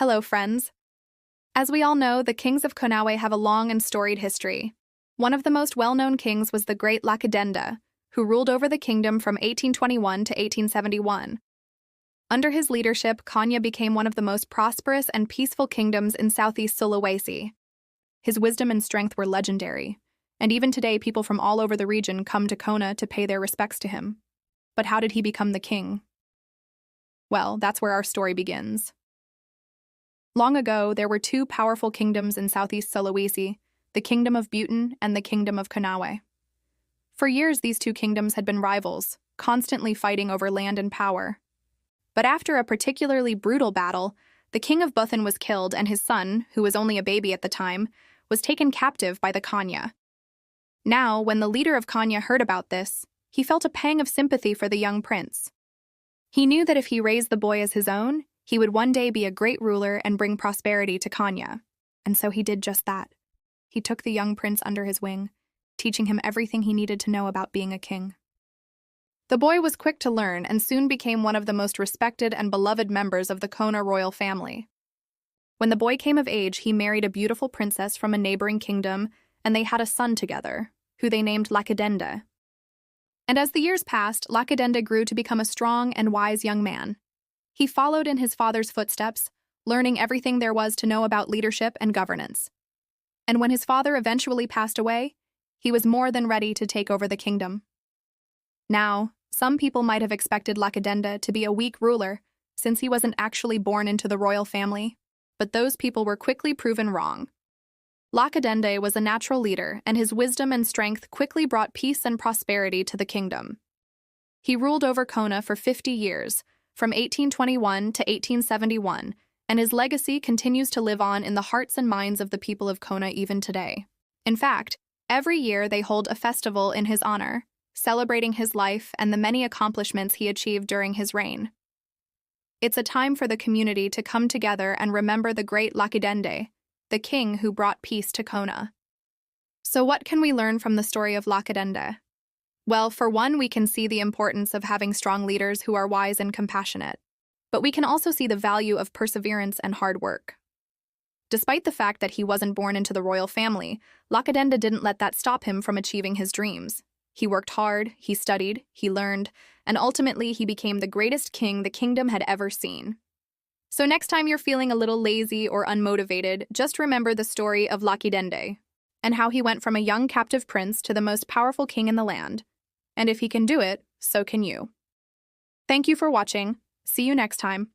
Hello, friends. As we all know, the kings of Konawe have a long and storied history. One of the most well-known kings was the great Lakidende, who ruled over the kingdom from 1821 to 1871. Under his leadership, Konawe became one of the most prosperous and peaceful kingdoms in Southeast Sulawesi. His wisdom and strength were legendary, and even today people from all over the region come to Konawe to pay their respects to him. But how did he become the king? Well, that's where our story begins. Long ago, there were two powerful kingdoms in Southeast Sulawesi, the Kingdom of Buton and the Kingdom of Konawe. For years, these two kingdoms had been rivals, constantly fighting over land and power. But after a particularly brutal battle, the king of Buton was killed and his son, who was only a baby at the time, was taken captive by the Konawe. Now, when the leader of Konawe heard about this, he felt a pang of sympathy for the young prince. He knew that if he raised the boy as his own, he would one day be a great ruler and bring prosperity to Konawe. And so he did just that. He took the young prince under his wing, teaching him everything he needed to know about being a king. The boy was quick to learn and soon became one of the most respected and beloved members of the Konawe royal family. When the boy came of age, he married a beautiful princess from a neighboring kingdom, and they had a son together, who they named Lakidende. And as the years passed, Lakidende grew to become a strong and wise young man. He followed in his father's footsteps, learning everything there was to know about leadership and governance. And when his father eventually passed away, he was more than ready to take over the kingdom. Now, some people might have expected Lakidende to be a weak ruler, since he wasn't actually born into the royal family, but those people were quickly proven wrong. Lakidende was a natural leader, and his wisdom and strength quickly brought peace and prosperity to the kingdom. He ruled over Konawe for 50 years, from 1821 to 1871, and his legacy continues to live on in the hearts and minds of the people of Konawe even today. In fact, every year they hold a festival in his honor, celebrating his life and the many accomplishments he achieved during his reign. It's a time for the community to come together and remember the great Lakidende, the king who brought peace to Konawe. So what can we learn from the story of Lakidende? Well, for one, we can see the importance of having strong leaders who are wise and compassionate. But we can also see the value of perseverance and hard work. Despite the fact that he wasn't born into the royal family, Lakidende didn't let that stop him from achieving his dreams. He worked hard, he studied, he learned, and ultimately he became the greatest king the kingdom had ever seen. So next time you're feeling a little lazy or unmotivated, just remember the story of Lakidende and how he went from a young captive prince to the most powerful king in the land. And if he can do it, so can you. Thank you for watching. See you next time.